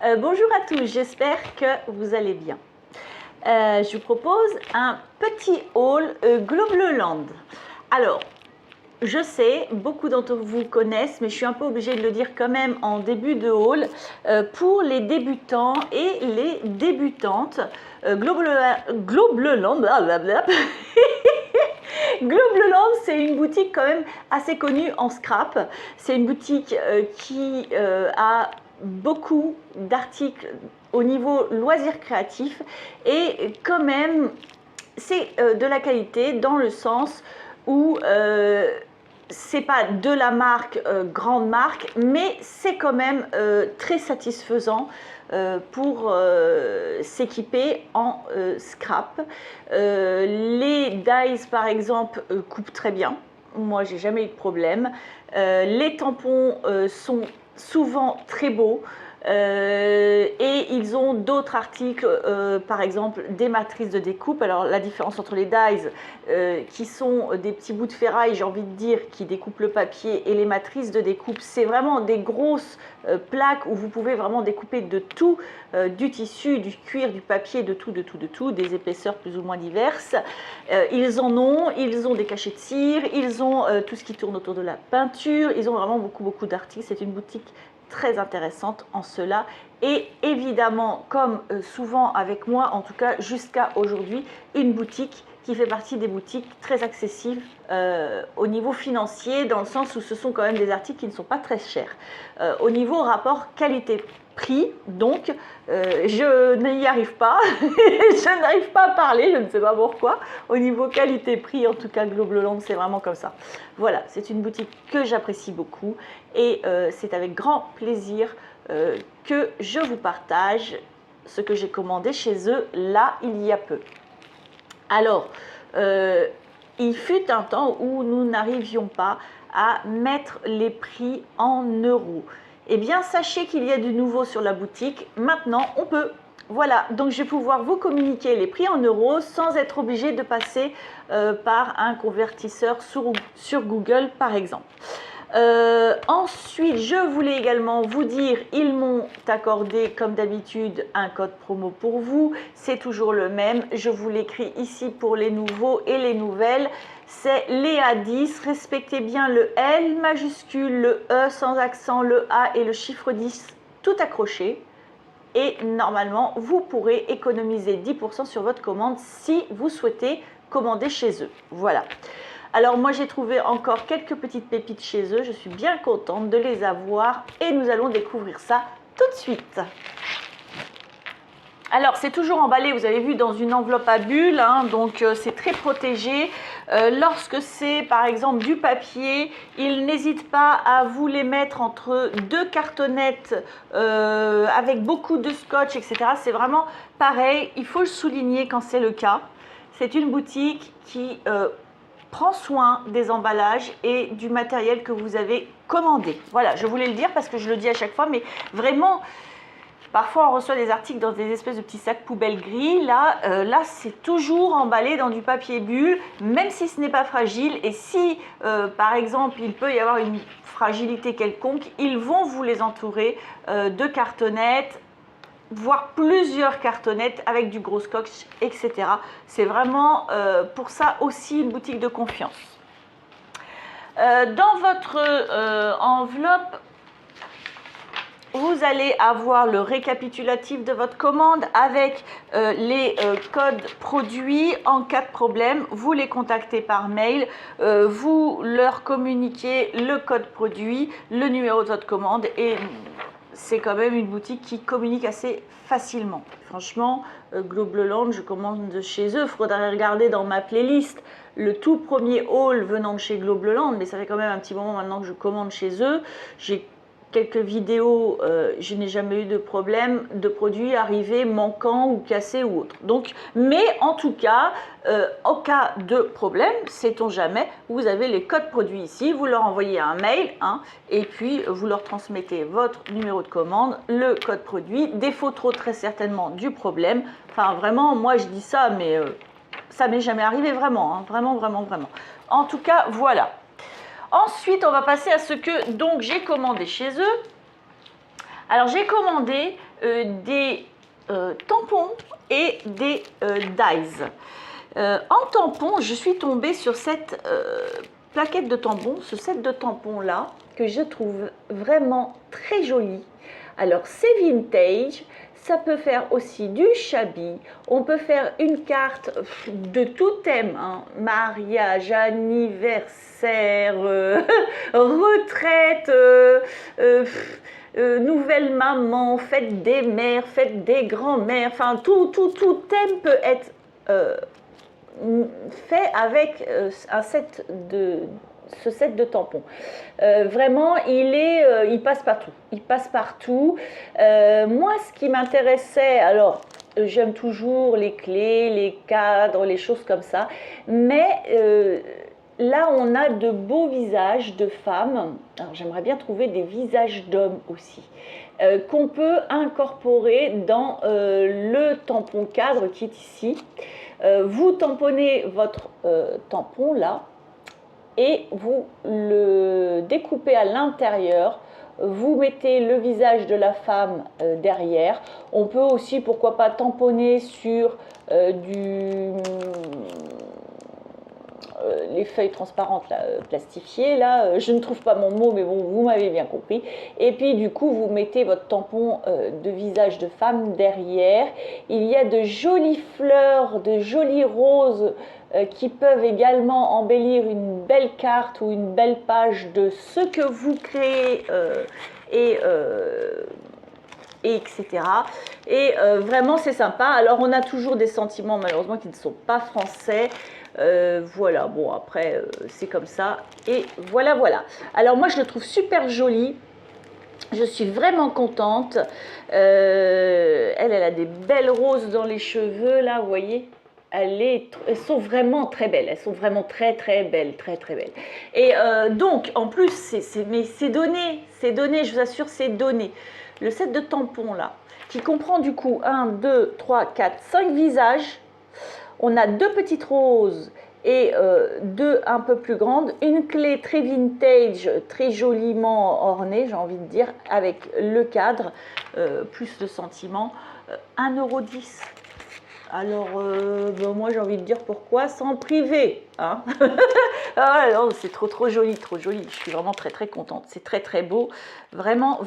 Bonjour à tous, j'espère que vous allez bien. Je vous propose un petit haul Globleland. Alors, je sais, beaucoup d'entre vous connaissent, mais je suis un peu obligée de le dire quand même en début de haul. Pour les débutants et les débutantes, Globleland, blablabla. Globleland, c'est une boutique quand même assez connue en scrap. C'est une boutique qui a beaucoup d'articles au niveau loisirs créatifs et quand même c'est de la qualité dans le sens où c'est pas de la marque grande marque, mais c'est quand même très satisfaisant pour s'équiper en scrap. Les dies par exemple coupent très bien. Moi, j'ai jamais eu de problème. Les tampons sont souvent très beaux. Et ils ont d'autres articles, par exemple des matrices de découpe. Alors la différence entre les dies qui sont des petits bouts de ferraille, j'ai envie de dire, qui découpent le papier, et les matrices de découpe, c'est vraiment des grosses plaques où vous pouvez vraiment découper de tout, du tissu, du cuir, du papier, de tout, des épaisseurs plus ou moins diverses. Ils ont des cachets de cire, ils ont tout ce qui tourne autour de la peinture, ils ont vraiment beaucoup d'articles. C'est une boutique très intéressante en cela et évidemment, comme souvent avec moi, en tout cas jusqu'à aujourd'hui, une boutique qui fait partie des boutiques très accessibles au niveau financier, dans le sens où ce sont quand même des articles qui ne sont pas très chers. Au niveau rapport qualité-prix, donc je n'y arrive pas, je n'arrive pas à parler, je ne sais pas pourquoi. Au niveau qualité-prix, en tout cas Globleland, c'est vraiment comme ça. Voilà, c'est une boutique que j'apprécie beaucoup et c'est avec grand plaisir que je vous partage ce que j'ai commandé chez eux là il y a peu. Alors, il fut un temps où nous n'arrivions pas à mettre les prix en euros. Eh bien, sachez qu'il y a du nouveau sur la boutique. Maintenant, on peut. Voilà, donc je vais pouvoir vous communiquer les prix en euros sans être obligé de passer par un convertisseur sur Google, par exemple. Ensuite, je voulais également vous dire, ils m'ont accordé comme d'habitude un code promo pour vous, c'est toujours le même, je vous l'écris ici pour les nouveaux et les nouvelles, c'est Léa10, respectez bien le L majuscule, le E sans accent, le A et le chiffre 10 tout accroché. Et normalement, vous pourrez économiser 10% sur votre commande si vous souhaitez commander chez eux. Voilà. Alors moi j'ai trouvé encore quelques petites pépites chez eux, je suis bien contente de les avoir et nous allons découvrir ça tout de suite. Alors c'est toujours emballé, vous avez vu, dans une enveloppe à bulles, hein, donc c'est très protégé. Lorsque c'est par exemple du papier, ils n'hésitent pas à vous les mettre entre deux cartonnettes avec beaucoup de scotch, etc. C'est vraiment pareil, il faut le souligner quand c'est le cas. C'est une boutique qui prend soin des emballages et du matériel que vous avez commandé. Voilà, je voulais le dire parce que je le dis à chaque fois, mais vraiment, parfois on reçoit des articles dans des espèces de petits sacs poubelles gris. Là c'est toujours emballé dans du papier bulle, même si ce n'est pas fragile. Et si, par exemple, il peut y avoir une fragilité quelconque, ils vont vous les entourer de cartonnettes, voire plusieurs cartonnettes avec du gros scotch, etc. C'est vraiment pour ça aussi une boutique de confiance. Dans votre enveloppe, vous allez avoir le récapitulatif de votre commande avec les codes produits. En cas de problème, vous les contactez par mail, vous leur communiquez le code produit, le numéro de votre commande et c'est quand même une boutique qui communique assez facilement. Franchement, Globleland, je commande chez eux. Il faudrait regarder dans ma playlist le tout premier haul venant de chez Globleland, mais ça fait quand même un petit moment maintenant que je commande chez eux. J'ai quelques vidéos, je n'ai jamais eu de problème de produits arrivés manquants ou cassés ou autres. Donc, mais en tout cas, au cas de problème, sait-on jamais, vous avez les codes produits ici, vous leur envoyez un mail, hein, et puis vous leur transmettez votre numéro de commande, le code produit, des photos très certainement du problème. Enfin, vraiment, moi je dis ça, mais ça m'est jamais arrivé vraiment, hein, vraiment. En tout cas, voilà. Ensuite, on va passer à ce que donc j'ai commandé chez eux. Alors j'ai commandé des tampons et des dyes. En tampons, je suis tombée sur cette plaquette de tampons, ce set de tampons là, que je trouve vraiment très joli. Alors c'est vintage, ça peut faire aussi du shabby, on peut faire une carte de tout thème, hein, mariage, anniversaire, retraite, nouvelle maman, fête des mères, fête des grands-mères, enfin tout thème peut être fait avec ce set de tampons. Vraiment, il passe partout. Il passe partout. Moi, ce qui m'intéressait, alors, j'aime toujours les clés, les cadres, les choses comme ça, mais là, on a de beaux visages de femmes. Alors, j'aimerais bien trouver des visages d'hommes aussi, qu'on peut incorporer dans le tampon cadre qui est ici. Vous tamponnez votre tampon là et vous le découpez à l'intérieur. Vous mettez le visage de la femme derrière. On peut aussi, pourquoi pas, tamponner sur les feuilles transparentes là, plastifiées. Là, je ne trouve pas mon mot, mais bon, vous m'avez bien compris. Et puis, du coup, vous mettez votre tampon de visage de femme derrière. Il y a de jolies fleurs, de jolies roses qui peuvent également embellir une belle carte ou une belle page de ce que vous créez et etc. Et vraiment, c'est sympa. Alors, on a toujours des sentiments, malheureusement, qui ne sont pas français. Voilà, bon, après, c'est comme ça. Et voilà, voilà. Alors, moi, je le trouve super joli. Je suis vraiment contente. Elle a des belles roses dans les cheveux, là, vous voyez. Elles sont vraiment très belles, elles sont vraiment très belles, très belles. Et donc, en plus, c'est donné, je vous assure, c'est donné. Le set de tampons là, qui comprend du coup 1, 2, 3, 4, 5 visages. On a 2 petites roses et 2 un peu plus grandes. Une clé très vintage, très joliment ornée, j'ai envie de dire, avec le cadre, plus de sentiments. 1,10 €. Alors, moi j'ai envie de dire pourquoi sans priver, hein. Ah non, c'est trop joli, trop joli. Je suis vraiment très contente. C'est très beau, vraiment.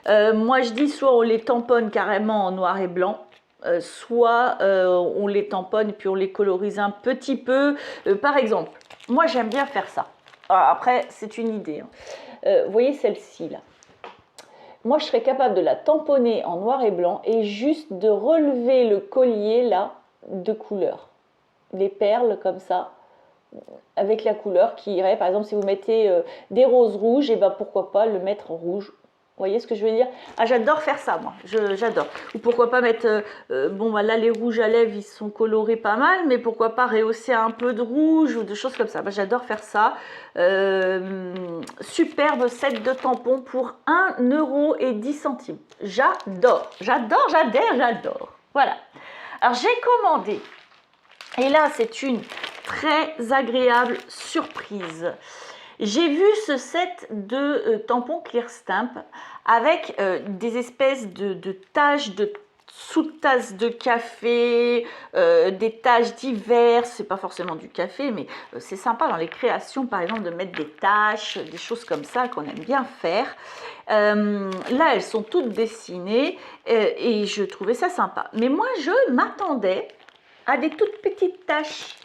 Moi je dis soit on les tamponne carrément en noir et blanc, soit on les tamponne puis on les colorise un petit peu. Par exemple, moi j'aime bien faire ça. Alors, après, c'est une idée, hein. Vous voyez celle-ci là. Moi, je serais capable de la tamponner en noir et blanc et juste de relever le collier là de couleur. Les perles comme ça, avec la couleur qui irait. Par exemple, si vous mettez des roses rouges, et ben pourquoi pas le mettre en rouge. Vous voyez ce que je veux dire? Ah, j'adore faire ça, moi. J'adore. Ou pourquoi pas mettre... bon, bah, là, les rouges à lèvres, ils sont colorés pas mal, mais pourquoi pas rehausser un peu de rouge ou de choses comme ça. Bah, j'adore faire ça. Superbe set de tampons pour 1,10 €. J'adore. Voilà. Alors, j'ai commandé. Et là, c'est une très agréable surprise. J'ai vu ce set de tampons Clear Stamp avec des espèces de taches de sous-tasses de café, des taches diverses. C'est pas forcément du café, mais c'est sympa dans les créations, par exemple, de mettre des taches, des choses comme ça qu'on aime bien faire. Là, elles sont toutes dessinées et je trouvais ça sympa. Mais moi, je m'attendais à des toutes petites taches.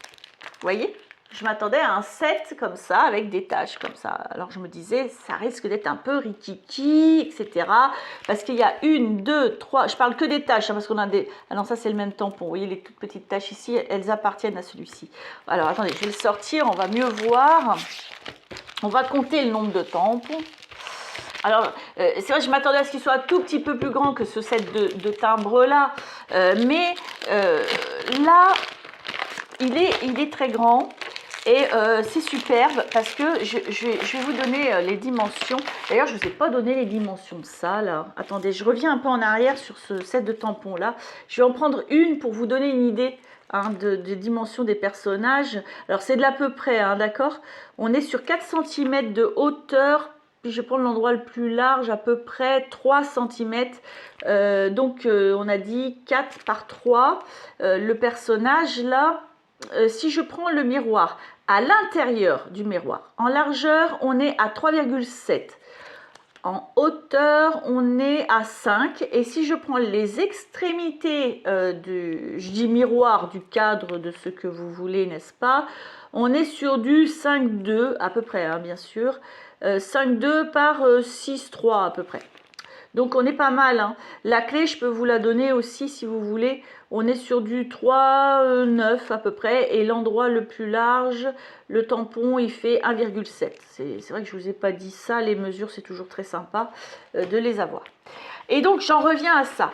Vous voyez ? Je m'attendais à un set comme ça, avec des taches comme ça. Alors je me disais, ça risque d'être un peu rikiki, etc. Parce qu'il y a 1, 2, 3, je parle que des taches, hein, parce qu'on a des... Ah non, ça c'est le même tampon. Vous voyez les toutes petites taches ici, elles appartiennent à celui-ci. Alors attendez, je vais le sortir, on va mieux voir. On va compter le nombre de tampons. Alors, c'est vrai, je m'attendais à ce qu'il soit un tout petit peu plus grand que ce set de timbres-là. Mais là, il est très grand. Et c'est superbe parce que je vais vous donner les dimensions. D'ailleurs, je ne vous ai pas donné les dimensions de ça, là. Attendez, je reviens un peu en arrière sur ce set de tampons, là. Je vais en prendre une pour vous donner une idée hein, de dimensions des personnages. Alors, c'est de l'à peu près, hein, d'accord? On est sur 4 cm de hauteur puis je vais prendre l'endroit le plus large, à peu près 3 cm. Donc on a dit 4 par 3. Le personnage là, si je prends le miroir à l'intérieur du miroir, en largeur on est à 3,7. En hauteur, on est à 5. Et si je prends les extrémités je dis miroir, du cadre de ce que vous voulez, n'est-ce pas? On est sur du 5,2 à peu près, hein, bien sûr. 5,2 par 6,3 à peu près. Donc on est pas mal, hein. La clé, je peux vous la donner aussi si vous voulez. On est sur du 3,9 à peu près. Et l'endroit le plus large, le tampon, il fait 1,7. C'est vrai que je ne vous ai pas dit ça. Les mesures, c'est toujours très sympa de les avoir. Et donc j'en reviens à ça.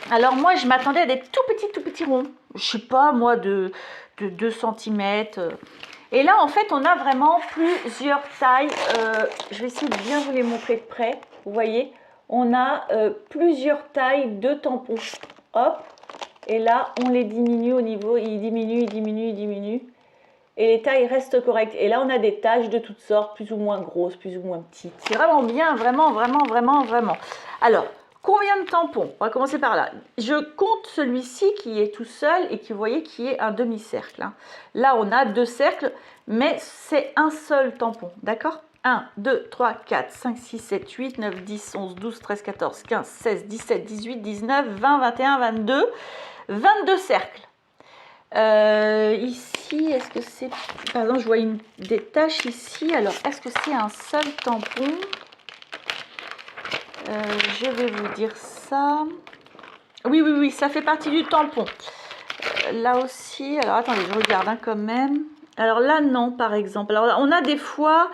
Alors moi, je m'attendais à des tout petits ronds. Je sais pas moi, de 2 cm. Et là, en fait, on a vraiment plusieurs tailles. Je vais essayer de bien vous les montrer de près. Vous voyez, on a plusieurs tailles de tampons. Hop, et là, on les diminue au niveau, il diminue. Et les tailles restent correctes. Et là, on a des taches de toutes sortes, plus ou moins grosses, plus ou moins petites. C'est vraiment bien, vraiment. Alors, combien de tampons? On va commencer par là. Je compte celui-ci qui est tout seul et qui, vous voyez, qui est un demi-cercle, hein. Là, on a 2 cercles, mais c'est un seul tampon, d'accord? 1, 2, 3, 4, 5, 6, 7, 8, 9, 10, 11, 12, 13, 14, 15, 16, 17, 18, 19, 20, 21, 22, 22 cercles. Ici, est-ce que c'est... Par exemple, je vois des taches ici. Alors, est-ce que c'est un seul tampon? Je vais vous dire ça. Oui, ça fait partie du tampon. Là aussi, alors attendez, je regarde hein, quand même. Alors là, non, par exemple. Alors là, on a des fois...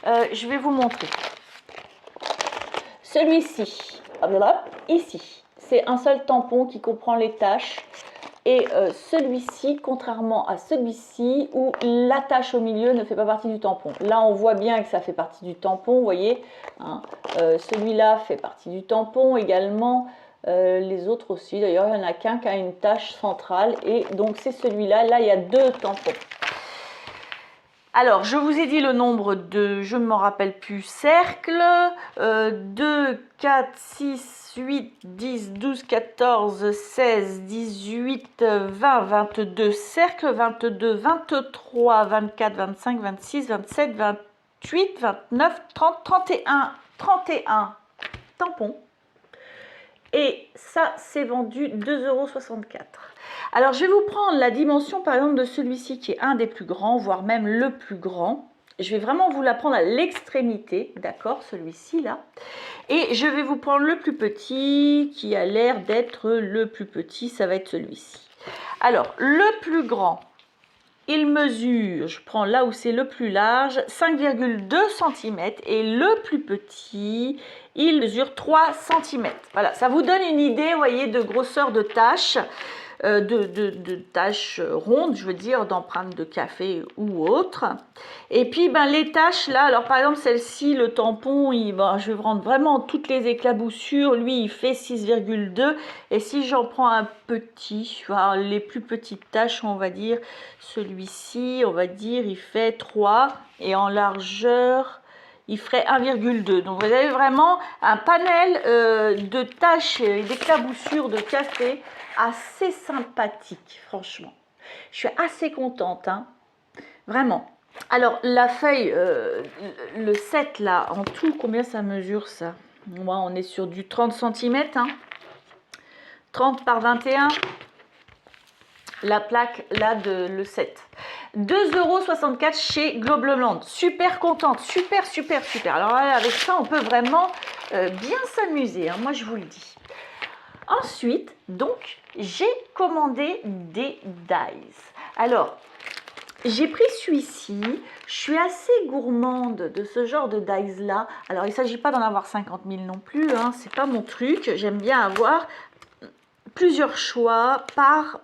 je vais vous montrer. Celui-ci, ici, c'est un seul tampon qui comprend les taches. Et celui-ci, contrairement à celui-ci, où la tache au milieu ne fait pas partie du tampon. Là, on voit bien que ça fait partie du tampon, vous voyez. Hein. Celui-là fait partie du tampon également. Les autres aussi. D'ailleurs, il n'y en a qu'un qui a une tache centrale. Et donc, c'est celui-là. Là, il y a 2 tampons. Alors, je vous ai dit le nombre de, je ne m'en rappelle plus, cercles. 2, 4, 6, 8, 10, 12, 14, 16, 18, 20, 22 cercles, 22, 23, 24, 25, 26, 27, 28, 29, 30, 31 tampons. Et ça, c'est vendu 2,64 €. Alors, je vais vous prendre la dimension, par exemple, de celui-ci qui est un des plus grands, voire même le plus grand. Je vais vraiment vous la prendre à l'extrémité, d'accord, celui-ci là. Et je vais vous prendre le plus petit, qui a l'air d'être le plus petit, ça va être celui-ci. Alors, le plus grand, il mesure, je prends là où c'est le plus large, 5,2 cm. Et le plus petit, il mesure 3 cm. Voilà, ça vous donne une idée, vous voyez, de grosseur de tâches. De taches rondes, je veux dire, d'empreintes de café ou autre. Et puis, ben, les taches, là, alors par exemple, celle-ci, le tampon, je vais rendre vraiment toutes les éclaboussures. Lui, il fait 6,2. Et si j'en prends un petit, enfin, les plus petites taches, on va dire, celui-ci, on va dire, il fait 3. Et en largeur, il ferait 1,2. Donc, vous avez vraiment un panel de taches et d'éclaboussures de café assez sympathique, franchement. Je suis assez contente, hein, vraiment. Alors, la feuille, le set, là, en tout, combien ça mesure, ça? Moi, on est sur du 30 cm, hein, 30 par 21. La plaque, là, le set. 2,64 € chez Globleland. Super contente, super. Alors là, avec ça, on peut vraiment bien s'amuser, hein, moi, je vous le dis. Ensuite, donc, j'ai commandé des dies. Alors, j'ai pris celui-ci. Je suis assez gourmande de ce genre de dies-là. Alors, il ne s'agit pas d'en avoir 50 000 non plus, hein, c'est pas mon truc. J'aime bien avoir plusieurs choix par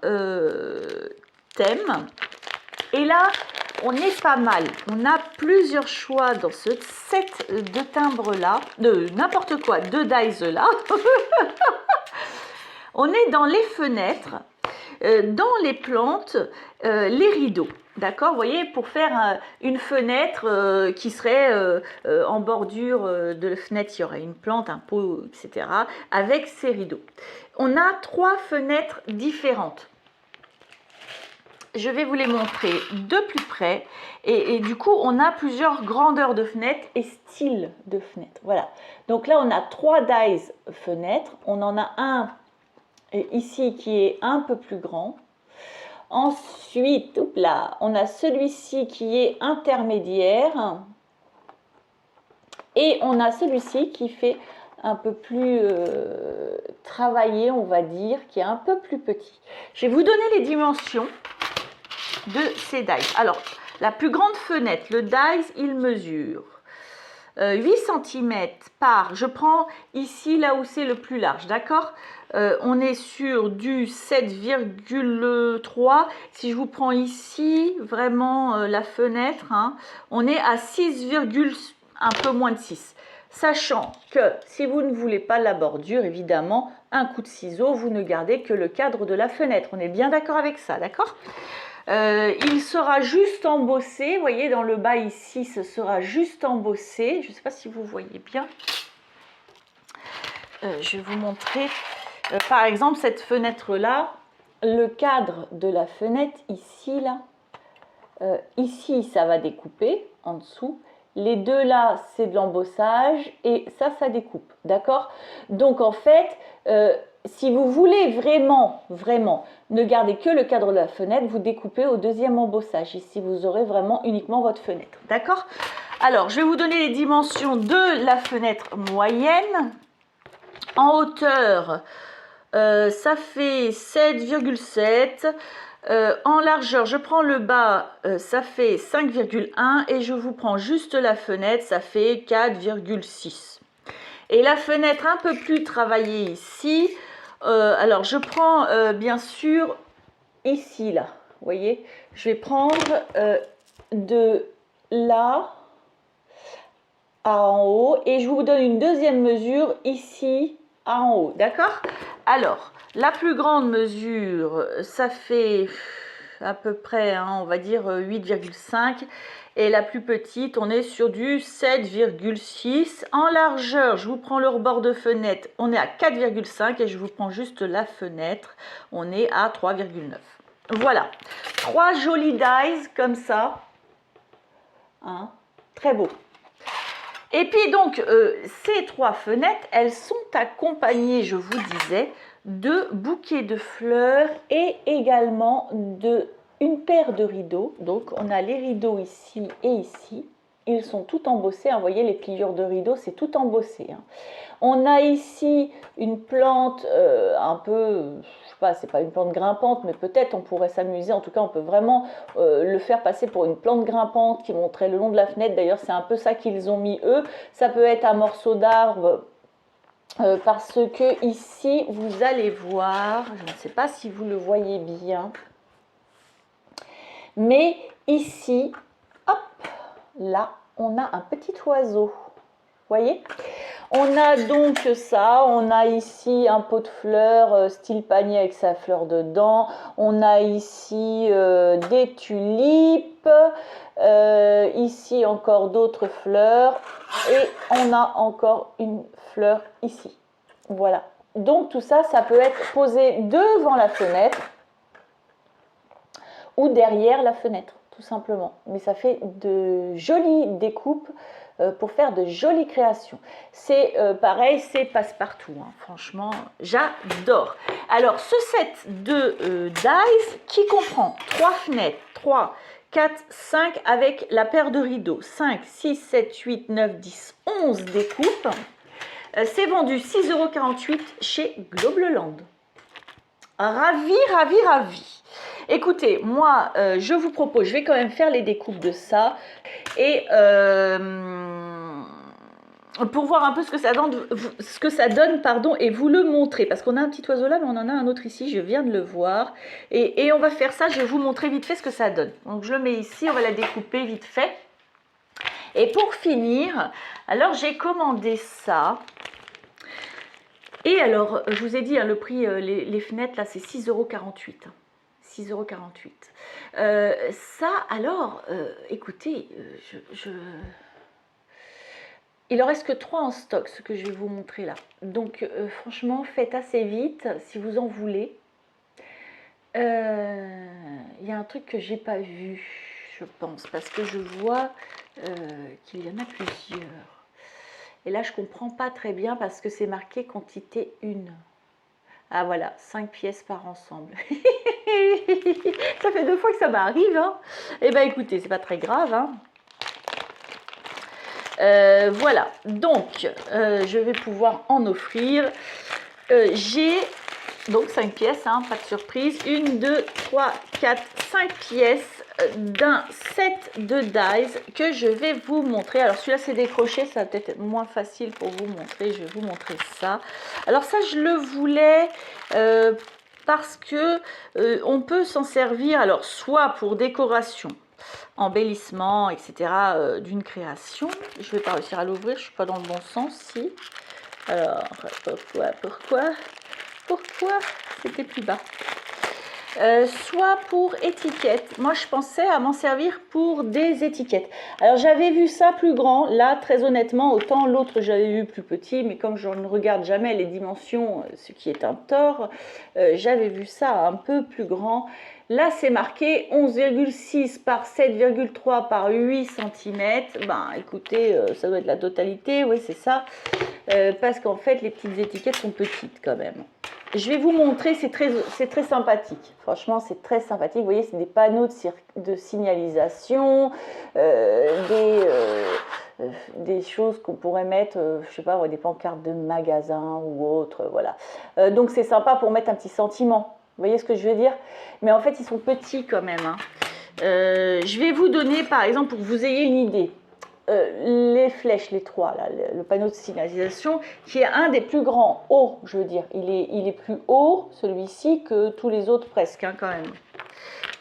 thème. Et là, on est pas mal. On a plusieurs choix dans ce set de timbres-là, de n'importe quoi, de dies-là. On est dans les fenêtres, dans les plantes, les rideaux. D'accord, vous voyez, pour faire une fenêtre qui serait en bordure de la fenêtre, il y aurait une plante, un pot, etc. avec ces rideaux. On a 3 fenêtres différentes. Je vais vous les montrer de plus près. Et du coup, on a plusieurs grandeurs de fenêtres et styles de fenêtres. Voilà. Donc là, on a 3 dies fenêtres. On en a un ici qui est un peu plus grand. Ensuite, là, on a celui-ci qui est intermédiaire. Et on a celui-ci qui fait un peu plus travaillé, on va dire, qui est un peu plus petit. Je vais vous donner les dimensions de ces dies. Alors, la plus grande fenêtre, le dies, il mesure 8 cm par, je prends ici là où c'est le plus large, d'accord? On est sur du 7,3. Si je vous prends ici, vraiment la fenêtre, hein, on est à 6, un peu moins de 6. Sachant que si vous ne voulez pas la bordure, évidemment, un coup de ciseau, vous ne gardez que le cadre de la fenêtre. On est bien d'accord avec ça, d'accord? Il sera juste embossé, vous voyez dans le bas ici, ce sera juste embossé. Je ne sais pas si vous voyez bien. Je vais vous montrer. Par exemple, cette fenêtre-là, le cadre de la fenêtre ici, là, ici, ça va découper en dessous. Les deux là, c'est de l'embossage et ça découpe, d'accord? Donc en fait, si vous voulez vraiment ne garder que le cadre de la fenêtre, vous découpez au deuxième embossage. Ici, vous aurez vraiment uniquement votre fenêtre, d'accord? Alors, je vais vous donner les dimensions de la fenêtre moyenne. En hauteur, ça fait 7,7. En largeur, je prends le bas, ça fait 5,1 et je vous prends juste la fenêtre, ça fait 4,6. Et la fenêtre un peu plus travaillée ici, alors je prends bien sûr ici là, vous voyez, je vais prendre de là à en haut et je vous donne une deuxième mesure ici à en haut, d'accord? Alors, la plus grande mesure, ça fait à peu près, hein, on va dire 8,5 et la plus petite, on est sur du 7,6. En largeur, je vous prends le rebord de fenêtre, on est à 4,5 et je vous prends juste la fenêtre, on est à 3,9. Voilà, 3 jolis dies comme ça, hein, très beau. Et puis donc, ces 3 fenêtres, elles sont accompagnées, je vous disais, de bouquets de fleurs et également une paire de rideaux. Donc, on a les rideaux ici et ici. Ils sont tout embossés, hein. Vous voyez, les pliures de rideaux, c'est tout embossé, hein. On a ici une plante un peu, je sais pas, c'est pas une plante grimpante, mais peut-être on pourrait s'amuser. En tout cas, on peut vraiment le faire passer pour une plante grimpante qui monterait le long de la fenêtre. D'ailleurs, c'est un peu ça qu'ils ont mis eux. Ça peut être un morceau d'arbre. Parce que ici, vous allez voir, je ne sais pas si vous le voyez bien, mais ici, hop, là, on a un petit oiseau. Vous voyez? On a donc ça, on a ici un pot de fleurs style panier avec sa fleur dedans, on a ici des tulipes, ici encore d'autres fleurs et on a encore une fleur ici. Voilà, donc tout ça, ça peut être posé devant la fenêtre ou derrière la fenêtre, tout simplement. Mais ça fait de jolies découpes pour faire de jolies créations. C'est pareil, c'est passe-partout, hein. Franchement, j'adore. Alors, ce set de dies qui comprend 3 fenêtres, 3, 4, 5 avec la paire de rideaux, 5, 6, 7, 8, 9, 10, 11 découpes. C'est vendu 6,48 € chez Globleland. Ravi, ravi, ravi. Écoutez, moi, je vous propose, je vais quand même faire les découpes de ça. Et pour voir un peu ce que ça donne, pardon, et vous le montrer. Parce qu'on a un petit oiseau là, mais on en a un autre ici, je viens de le voir. Et on va faire ça, je vais vous montrer vite fait ce que ça donne. Donc je le mets ici, on va la découper vite fait. Et pour finir, alors j'ai commandé ça. Et alors, je vous ai dit, hein, le prix, les fenêtres, là, c'est 6,48 €. 6,48 €. Ça, alors, écoutez, il en reste que 3 en stock, ce que je vais vous montrer là. Donc, franchement, faites assez vite si vous en voulez. Il y a un truc que j'ai pas vu, je pense, parce que je vois qu'il y en a plusieurs. Et là, je comprends pas très bien parce que c'est marqué quantité 1. Ah voilà, 5 pièces par ensemble. Ça fait 2 fois que ça m'arrive. Hein. Eh bien, écoutez, c'est pas très grave. Hein. Voilà, donc je vais pouvoir en offrir. J'ai donc 5 pièces, hein, pas de surprise. 1, 2, 3, 4, 5 pièces d'un set de dies que je vais vous montrer. Alors celui-là c'est décroché, ça va peut-être être moins facile pour vous montrer. Je vais vous montrer ça. Alors ça je le voulais parce que on peut s'en servir, alors soit pour décoration, embellissement, etc. D'une création. Je vais pas réussir à l'ouvrir, je suis pas dans le bon sens. Si. Alors pourquoi c'était plus bas. Soit pour étiquettes. Moi, je pensais à m'en servir pour des étiquettes. Alors, j'avais vu ça plus grand. Là, très honnêtement, autant l'autre, j'avais vu plus petit. Mais comme je ne regarde jamais les dimensions, ce qui est un tort, j'avais vu ça un peu plus grand. Là, c'est marqué 11,6 par 7,3 par 8 cm. Ben, écoutez, ça doit être la totalité. Oui, c'est ça. Parce qu'en fait, les petites étiquettes sont petites quand même. Je vais vous montrer, c'est très sympathique. Franchement, c'est très sympathique. Vous voyez, c'est des panneaux de signalisation, des choses qu'on pourrait mettre, je sais pas, des pancartes de magasins ou autres, voilà. Donc, c'est sympa pour mettre un petit sentiment. Vous voyez ce que je veux dire? Mais en fait, ils sont petits quand même. Hein. Je vais vous donner, par exemple, pour que vous ayez une idée. Les flèches, les 3, là, le panneau de signalisation, qui est un des plus grands, haut, je veux dire. Il est plus haut, celui-ci, que tous les autres presque, hein, quand même.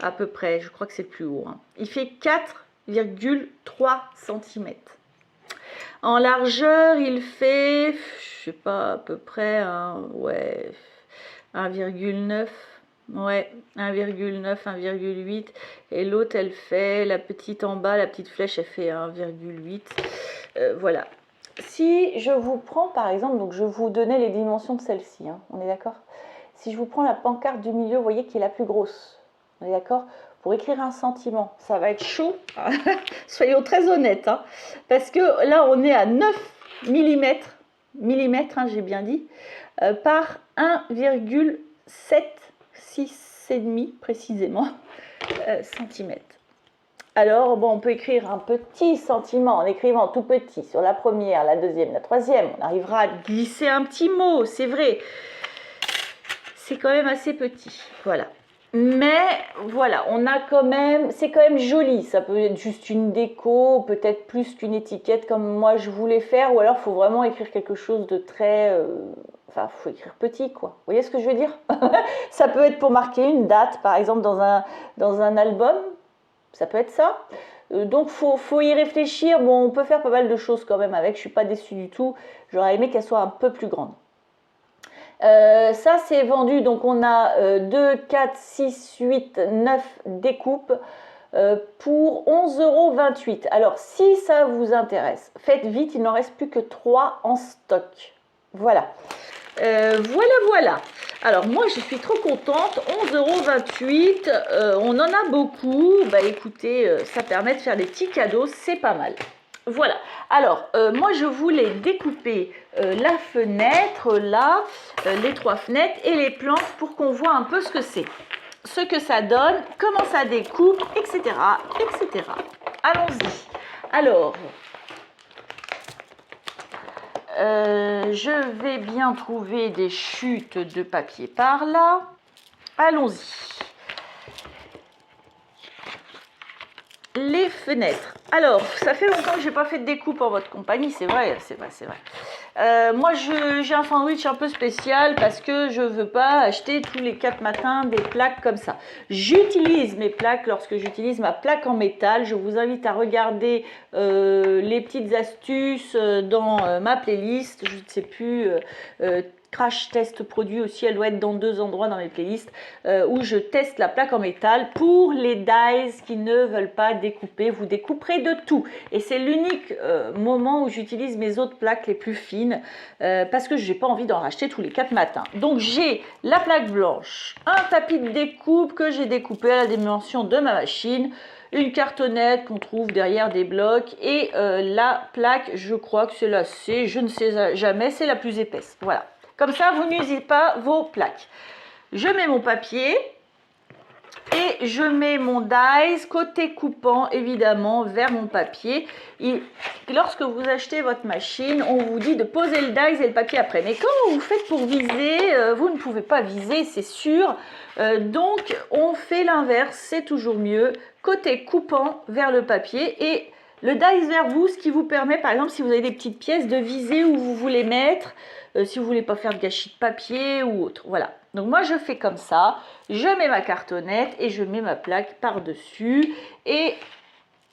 À peu près, je crois que c'est le plus haut. Hein. Il fait 4,3 cm. En largeur, il fait, je sais pas, à peu près, ouais, 1,9. Ouais, 1,9, 1,8. Et l'autre, elle fait, la petite en bas, la petite flèche, elle fait 1,8. Voilà. Si je vous prends, par exemple, donc je vous donnais les dimensions de celle-ci, hein, on est d'accord? Si je vous prends la pancarte du milieu, vous voyez qui est la plus grosse, on est d'accord? Pour écrire un sentiment, ça va être chaud, soyons très honnêtes, hein, parce que là, on est à 9 millimètres, hein, j'ai bien dit, par 1,7, 6,5 précisément centimètres. Alors, bon, on peut écrire un petit sentiment en écrivant tout petit sur la première, la deuxième, la troisième. On arrivera à glisser un petit mot, c'est vrai. C'est quand même assez petit, voilà. Mais voilà, on a quand même, c'est quand même joli. Ça peut être juste une déco, peut-être plus qu'une étiquette comme moi je voulais faire. Ou alors, il faut vraiment écrire quelque chose de très... Enfin, il faut écrire petit, quoi. Vous voyez ce que je veux dire? Ça peut être pour marquer une date, par exemple, dans un album. Ça peut être ça. Donc, faut y réfléchir. Bon, on peut faire pas mal de choses quand même avec. Je ne suis pas déçue du tout. J'aurais aimé qu'elle soit un peu plus grande. Ça, c'est vendu. Donc, on a 2, 4, 6, 8, 9 découpes pour 11,28 €. Alors, si ça vous intéresse, faites vite. Il n'en reste plus que 3 en stock. Voilà. Voilà. Alors moi je suis trop contente, 11,28 €, on en a beaucoup, bah écoutez, ça permet de faire des petits cadeaux, c'est pas mal. Voilà, alors moi je voulais découper la fenêtre là, les 3 fenêtres et les planches pour qu'on voit un peu ce que c'est, ce que ça donne, comment ça découpe, etc. etc. Allons-y. Alors... je vais bien trouver des chutes de papier par là. Allons-y. Les fenêtres. Alors, ça fait longtemps que je n'ai pas fait de découpe en votre compagnie, c'est vrai. Moi, j'ai un sandwich un peu spécial parce que je ne veux pas acheter tous les 4 matins des plaques comme ça. J'utilise mes plaques lorsque j'utilise ma plaque en métal. Je vous invite à regarder les petites astuces dans ma playlist. Je ne sais plus... crash test produit aussi, elle doit être dans 2 endroits dans mes playlists où je teste la plaque en métal pour les dies qui ne veulent pas découper. Vous découperez de tout et c'est l'unique moment où j'utilise mes autres plaques les plus fines parce que je n'ai pas envie d'en racheter tous les 4 matins. Donc j'ai la plaque blanche, un tapis de découpe que j'ai découpé à la dimension de ma machine, une cartonnette qu'on trouve derrière des blocs et la plaque, je crois que c'est la C, je ne sais jamais, c'est la plus épaisse. Voilà, comme ça vous n'usez pas vos plaques. Je mets mon papier et je mets mon dies côté coupant évidemment vers mon papier. Et lorsque vous achetez votre machine, on vous dit de poser le dies et le papier après. Mais comment vous faites pour viser? Vous ne pouvez pas viser, c'est sûr. Donc on fait l'inverse, c'est toujours mieux. Côté coupant vers le papier et le dies vers vous, ce qui vous permet par exemple si vous avez des petites pièces de viser où vous voulez mettre, si vous voulez pas faire de gâchis de papier ou autre. Voilà. Donc moi je fais comme ça, je mets ma cartonnette et je mets ma plaque par-dessus et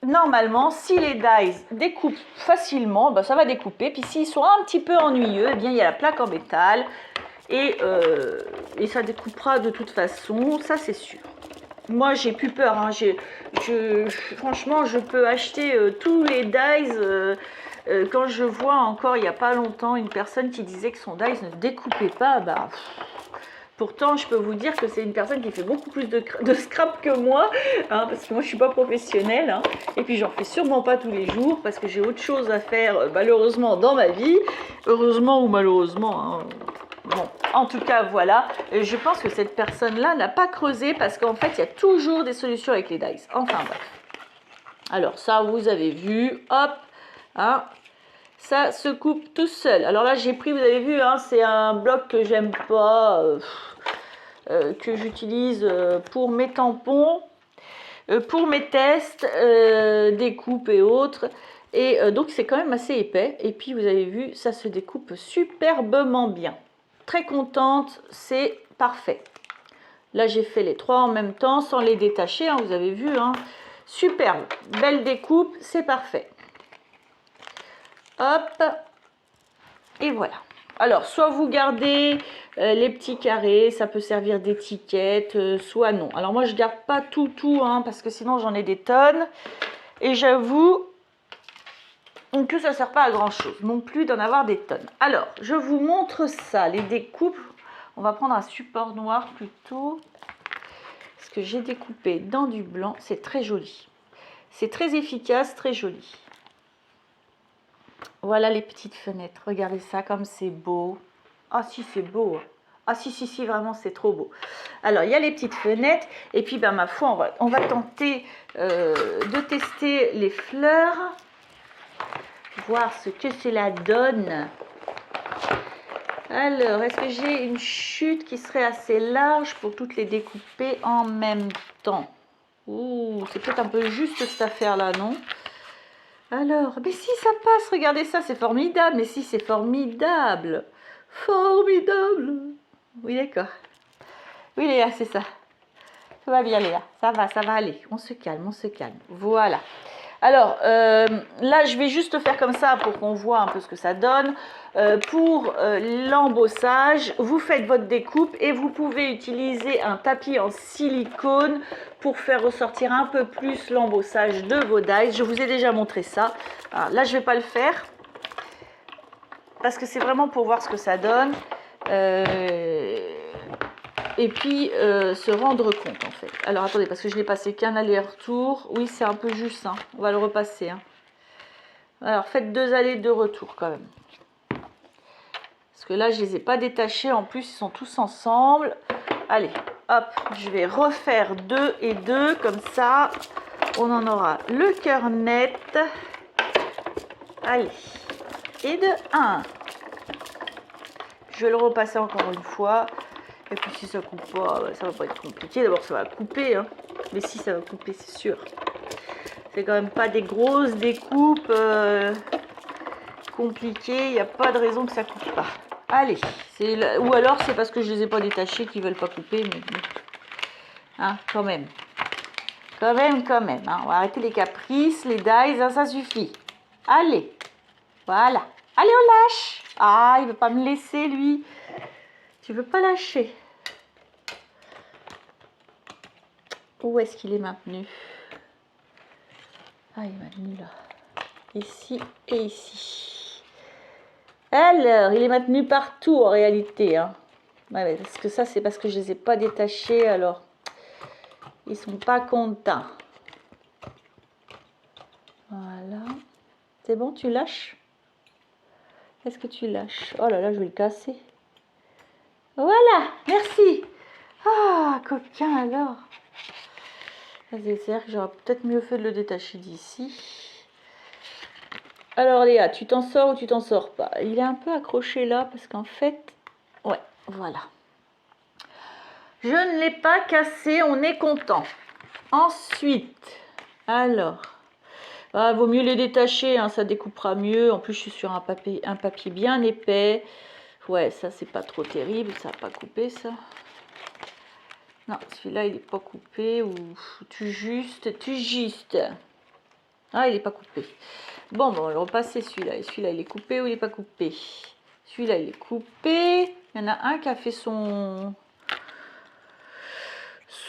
normalement si les dies découpent facilement, ben, ça va découper. Puis s'ils sont un petit peu ennuyeux, eh bien il y a la plaque en métal et ça découpera de toute façon, ça c'est sûr. Moi j'ai plus peur, hein. Franchement je peux acheter tous les dies. Quand je vois encore il n'y a pas longtemps une personne qui disait que son dies ne découpait pas, bah, pourtant je peux vous dire que c'est une personne qui fait beaucoup plus de scrap que moi, hein, parce que moi je ne suis pas professionnelle, hein, et puis j'en fais sûrement pas tous les jours parce que j'ai autre chose à faire malheureusement dans ma vie, heureusement ou malheureusement, hein. Bon, en tout cas, voilà, je pense que cette personne-là n'a pas creusé parce qu'en fait, il y a toujours des solutions avec les dies. Enfin, bref. Alors, ça, vous avez vu, hop, hein, ça se coupe tout seul. Alors là, j'ai pris, vous avez vu, hein, c'est un bloc que j'aime pas, que j'utilise pour mes tampons, pour mes tests, découpes et autres. Et donc, c'est quand même assez épais. Et puis, vous avez vu, ça se découpe superbement bien. Très contente, c'est parfait. Là j'ai fait les 3 en même temps sans les détacher, hein, vous avez vu, hein. Superbe, belle découpe, c'est parfait. Hop, et voilà. Alors soit vous gardez les petits carrés, ça peut servir d'étiquette, soit non. Alors moi je garde pas tout, hein, parce que sinon j'en ai des tonnes et j'avoue que ça ne sert pas à grand chose non plus d'en avoir des tonnes. Alors, je vous montre ça, les découpes. On va prendre un support noir plutôt. Parce que j'ai découpé dans du blanc. C'est très joli. C'est très efficace, très joli. Voilà les petites fenêtres. Regardez ça comme c'est beau. Ah si, c'est beau. Ah si, vraiment, c'est trop beau. Alors, il y a les petites fenêtres. Et puis, ben, ma foi, on va tenter de tester les fleurs. Voir ce que cela donne. Alors, est-ce que j'ai une chute qui serait assez large pour toutes les découper en même temps? Ouh, c'est peut-être un peu juste cette affaire-là, non? Alors, mais si ça passe, regardez ça, c'est formidable. Mais si, c'est formidable. Formidable. Oui, d'accord. Oui, Léa, c'est ça. Ça va bien, Léa. Ça va aller. On se calme, on se calme. Voilà. Alors, là, je vais juste faire comme ça pour qu'on voit un peu ce que ça donne. Pour l'embossage, vous faites votre découpe et vous pouvez utiliser un tapis en silicone pour faire ressortir un peu plus l'embossage de vos dies. Je vous ai déjà montré ça. Alors, là, je ne vais pas le faire parce que c'est vraiment pour voir ce que ça donne. Et puis se rendre compte en fait. Alors attendez, parce que je l'ai passé qu'un aller-retour. Oui, c'est un peu juste, hein. On va le repasser, hein. Alors faites 2 allers, 2 retours quand même. Parce que là, je ne les ai pas détachés. En plus, ils sont tous ensemble. Allez, hop, je vais refaire 2 et 2. Comme ça, on en aura le cœur net. Allez, et de 1. Je vais le repasser encore une fois. Et puis si ça coupe pas, ça va pas être compliqué. D'abord ça va couper, hein. Mais si ça va couper, c'est sûr. C'est quand même pas des grosses découpes compliquées. Il n'y a pas de raison que ça coupe pas. Allez, ou alors c'est parce que je les ai pas détachés qu'ils veulent pas couper. Mais hein, quand même. Quand même. Hein. On va arrêter les caprices, les dies, hein, ça suffit. Allez, voilà. Allez, on lâche. Ah, il veut pas me laisser lui. Tu veux pas lâcher. Où est-ce qu'il est maintenu? Ah, il est maintenu là. Ici et ici. Alors, il est maintenu partout en réalité. Hein. Ouais, parce que ça, c'est parce que je ne les ai pas détachés. Alors, ils sont pas contents. Voilà. C'est bon, tu lâches? Est-ce que tu lâches? Oh là là, je vais le casser. Voilà, merci. Ah, coquin alors. C'est-à-dire que j'aurais peut-être mieux fait de le détacher d'ici. Alors Léa, tu t'en sors ou tu t'en sors pas? Il est un peu accroché là parce qu'en fait, ouais, voilà. Je ne l'ai pas cassé, on est content. Ensuite, alors, vaut mieux les détacher, hein, ça découpera mieux. En plus, je suis sur un papier bien épais. Ouais, ça c'est pas trop terrible, ça n'a pas coupé ça. Non, celui-là il n'est pas coupé ou tu juste. Ah, il n'est pas coupé. Bon, on va le repasser celui-là. Et celui-là, il est coupé ou il n'est pas coupé? Celui-là, il est coupé. Il y en a un qui a fait son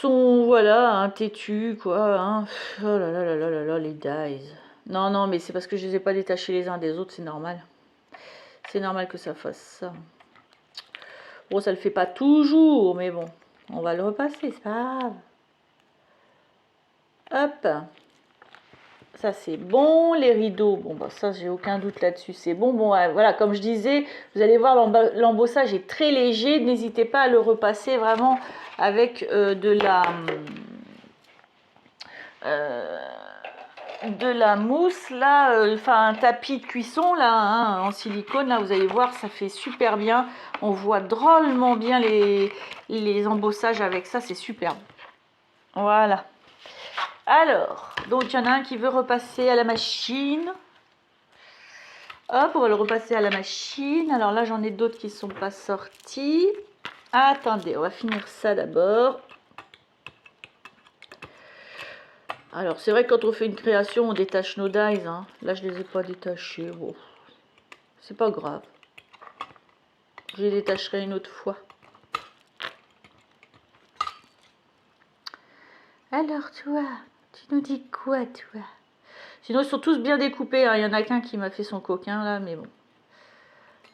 voilà, un têtu, quoi. Hein. Oh là là là là là là, les dies. Non, non, mais c'est parce que je ne les ai pas détachés les uns des autres, c'est normal. C'est normal que ça fasse ça. Bon, ça le fait pas toujours, mais bon. On va le repasser, c'est pas grave. Hop. Ça c'est bon, les rideaux, bon bah ça j'ai aucun doute là-dessus, c'est bon. Bon voilà, comme je disais, vous allez voir l'embossage est très léger, n'hésitez pas à le repasser vraiment avec de la mousse là, enfin un tapis de cuisson là, hein, en silicone là, vous allez voir ça fait super bien, on voit drôlement bien les embossages avec ça, c'est superbe. Voilà. Alors, donc il y en a un qui veut repasser à la machine. Hop, on va le repasser à la machine. Alors là, j'en ai d'autres qui ne sont pas sortis. Attendez, on va finir ça d'abord. Alors, c'est vrai que quand on fait une création, on détache nos dies. Hein. Là, je ne les ai pas détachés. Bon, c'est pas grave. Je les détacherai une autre fois. Alors, toi, tu nous dis quoi, toi? Sinon, ils sont tous bien découpés. Hein. Il y en a qu'un qui m'a fait son coquin, là, mais bon.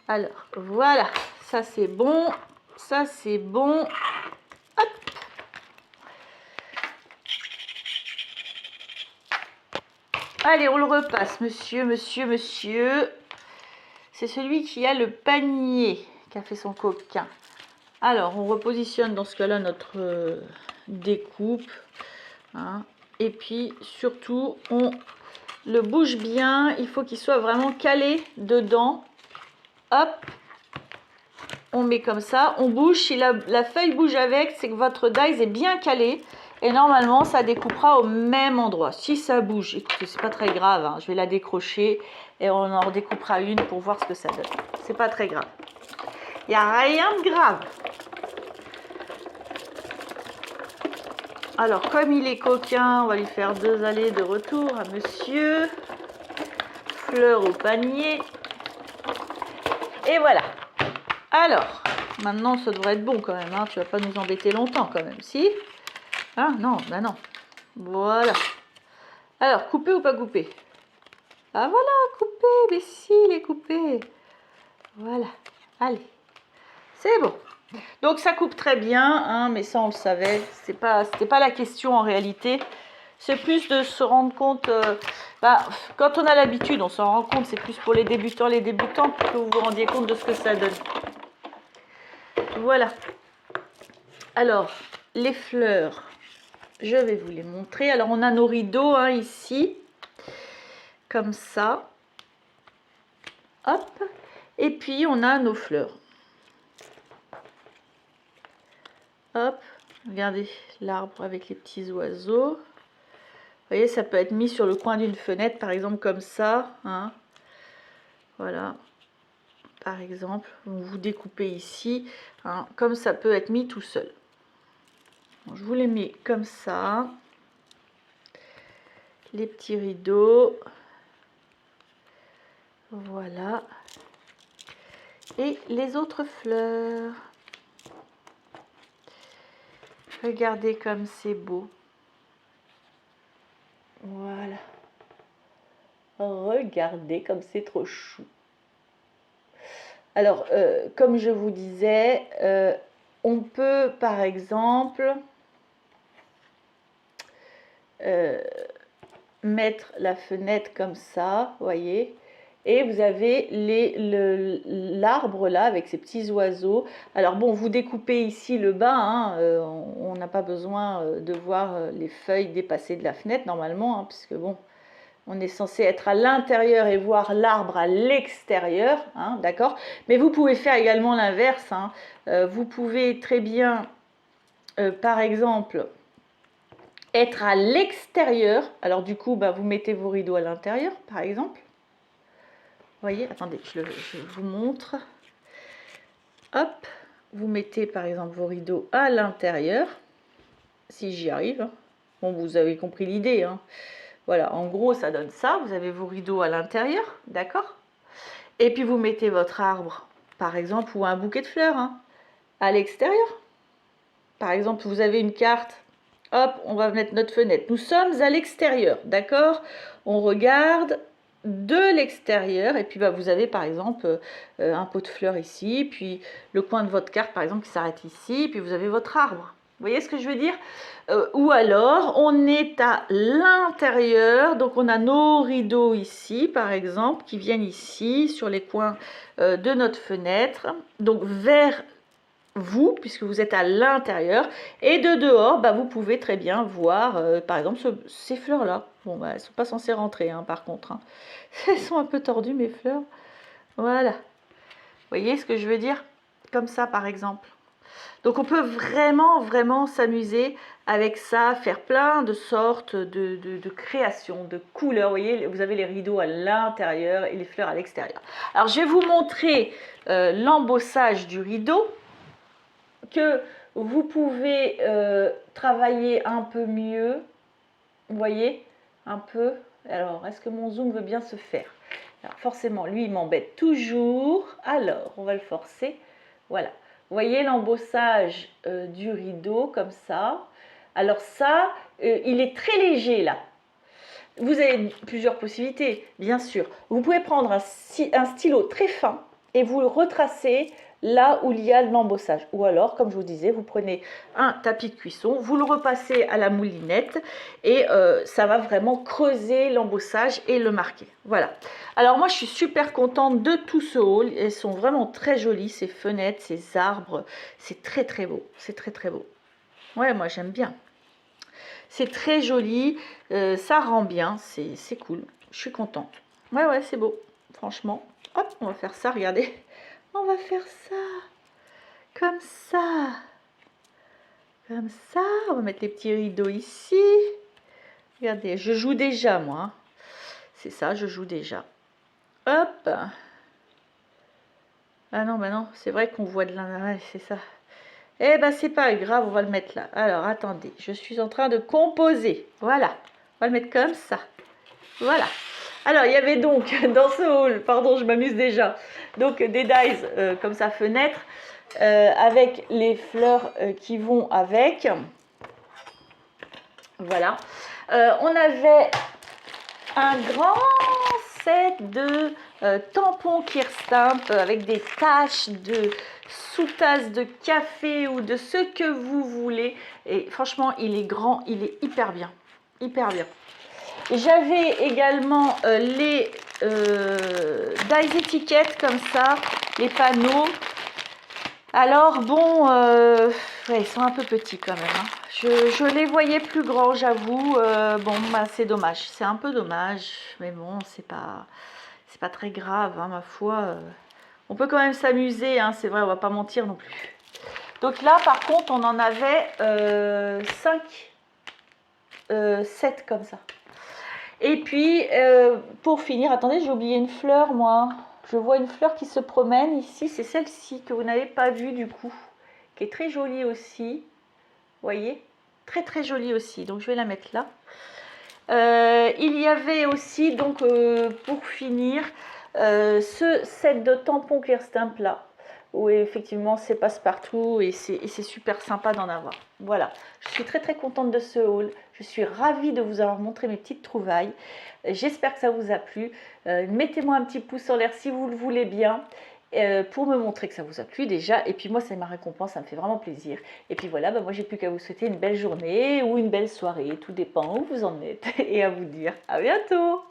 Alors, voilà. Ça, c'est bon. Ça, c'est bon. Hop. Allez, on le repasse. Monsieur, monsieur, monsieur. C'est celui qui a le panier qui a fait son coquin. Alors, on repositionne dans ce cas-là notre découpe. Hein. Et puis, surtout, on le bouge bien. Il faut qu'il soit vraiment calé dedans. Hop. On met comme ça. On bouge. Si la feuille bouge avec, c'est que votre dies est bien calé. Et normalement, ça découpera au même endroit. Si ça bouge, écoutez, c'est pas très grave. Hein. Je vais la décrocher et on en redécoupera une pour voir ce que ça donne. C'est pas très grave. Il n'y a rien de grave. Alors, comme il est coquin, on va lui faire 2 allées de retour à monsieur. Fleur au panier. Et voilà. Alors, maintenant, ça devrait être bon quand même. Hein. Tu vas pas nous embêter longtemps quand même, si? Ah non, bah non. Voilà. Alors, coupé ou pas coupé? Ah voilà, coupé, mais si, il est coupé. Voilà, allez. C'est bon. Donc ça coupe très bien, hein, mais ça on le savait. C'était pas la question en réalité. C'est plus de se rendre compte. Quand on a l'habitude, on s'en rend compte. C'est plus pour les débutants que vous vous rendiez compte de ce que ça donne. Voilà. Alors, les fleurs, je vais vous les montrer. Alors, on a nos rideaux hein, ici, comme ça. Hop. Et puis, on a nos fleurs. Hop. Regardez l'arbre avec les petits oiseaux. Vous voyez, ça peut être mis sur le coin d'une fenêtre, par exemple, comme ça. Hein. Voilà. Par exemple, vous découpez ici. Hein, comme ça peut être mis tout seul. Bon, je vous les mets comme ça. Les petits rideaux. Voilà. Et les autres fleurs. Regardez comme c'est beau. Voilà. Regardez comme c'est trop chou. Alors, comme je vous disais, on peut par exemple mettre la fenêtre comme ça, voyez, et vous avez l'arbre là avec ces petits oiseaux. Alors bon, vous découpez ici le bas, hein, on n'a pas besoin de voir les feuilles dépasser de la fenêtre normalement, hein, puisque bon, on est censé être à l'intérieur et voir l'arbre à l'extérieur, hein, d'accord? Mais vous pouvez faire également l'inverse, hein. Vous pouvez très bien, par exemple, être à l'extérieur. Alors du coup, bah, vous mettez vos rideaux à l'intérieur, par exemple. Vous voyez, attendez, je vous montre. Hop, vous mettez par exemple vos rideaux à l'intérieur, si j'y arrive. Hein. Bon, vous avez compris l'idée, hein. Voilà, en gros, ça donne ça. Vous avez vos rideaux à l'intérieur, d'accord? Et puis, vous mettez votre arbre, par exemple, ou un bouquet de fleurs, hein, à l'extérieur. Par exemple, vous avez une carte. Hop, on va mettre notre fenêtre. Nous sommes à l'extérieur, d'accord? On regarde de l'extérieur. Et puis, bah, vous avez, par exemple, un pot de fleurs ici. Puis, le coin de votre carte, par exemple, qui s'arrête ici. Puis, vous avez votre arbre. Vous voyez ce que je veux dire? Ou alors, on est à l'intérieur, donc on a nos rideaux ici, par exemple, qui viennent ici, sur les coins de notre fenêtre, donc vers vous, puisque vous êtes à l'intérieur, et de dehors, bah, vous pouvez très bien voir, par exemple, ces fleurs-là. Bon, bah, elles ne sont pas censées rentrer, hein, par contre. Hein. Elles sont un peu tordues, mes fleurs. Voilà. Vous voyez ce que je veux dire? Comme ça, par exemple. Donc on peut vraiment, vraiment s'amuser avec ça, faire plein de sortes de créations, de couleurs. Vous voyez, vous avez les rideaux à l'intérieur et les fleurs à l'extérieur. Alors je vais vous montrer l'embossage du rideau que vous pouvez travailler un peu mieux. Vous voyez, un peu. Alors, est-ce que mon zoom veut bien se faire? Alors forcément, lui, il m'embête toujours. Alors, on va le forcer. Voilà. Vous voyez l'embossage du rideau comme ça. Alors ça, il est très léger là. Vous avez plusieurs possibilités, bien sûr. Vous pouvez prendre un stylo très fin et vous le retracez là où il y a l'embossage. Ou alors, comme je vous disais, vous prenez un tapis de cuisson, vous le repassez à la moulinette et ça va vraiment creuser l'embossage et le marquer. Voilà. Alors moi, je suis super contente de tout ce haul. Elles sont vraiment très jolies, ces fenêtres, ces arbres. C'est très, très beau. C'est très, très beau. Ouais, moi, j'aime bien. C'est très joli. Ça rend bien. C'est cool. Je suis contente. Ouais, ouais, c'est beau. Franchement. Hop, on va faire ça, regardez. On va faire ça, comme ça, comme ça. On va mettre les petits rideaux ici. Regardez, je joue déjà, moi. Hein. C'est ça, je joue déjà. Hop. Ah non, bah non, c'est vrai qu'on voit de l'intérieur, c'est ça. Eh ben, c'est pas grave, on va le mettre là. Alors, attendez, je suis en train de composer. Voilà, on va le mettre comme ça. Voilà. Alors, il y avait donc dans ce haul, pardon, je m'amuse déjà, donc des dies comme ça, fenêtre, avec les fleurs qui vont avec. Voilà. On avait un grand set de tampons Kirstamp avec des taches de sous-tasse de café ou de ce que vous voulez. Et franchement, il est grand, il est hyper bien. Hyper bien. J'avais également les dies étiquettes comme ça, les panneaux. Alors bon, ouais, ils sont un peu petits quand même. Hein. Je les voyais plus grands, j'avoue. Bon, bah, c'est dommage, c'est un peu dommage, mais bon, c'est pas très grave, hein, ma foi. On peut quand même s'amuser, hein, c'est vrai, on va pas mentir non plus. Donc là, par contre, on en avait 7 comme ça. Et puis, pour finir, attendez, j'ai oublié une fleur, moi. Je vois une fleur qui se promène ici. C'est celle-ci que vous n'avez pas vue, du coup. Qui est très jolie aussi. Vous voyez? Très, très jolie aussi. Donc, je vais la mettre là. Il y avait aussi, donc, pour finir, ce set de tampons Kirstamp là. où effectivement c'est passe-partout et c'est super sympa d'en avoir. Voilà, je suis très contente de ce haul. Je suis ravie de vous avoir montré mes petites trouvailles. J'espère que ça vous a plu. Mettez-moi un petit pouce en l'air si vous le voulez bien. Pour me montrer que ça vous a plu déjà, et puis moi c'est ma récompense, ça me fait vraiment plaisir. Et puis voilà, moi j'ai plus qu'à vous souhaiter une belle journée ou une belle soirée, tout dépend où vous en êtes, et à vous dire à bientôt.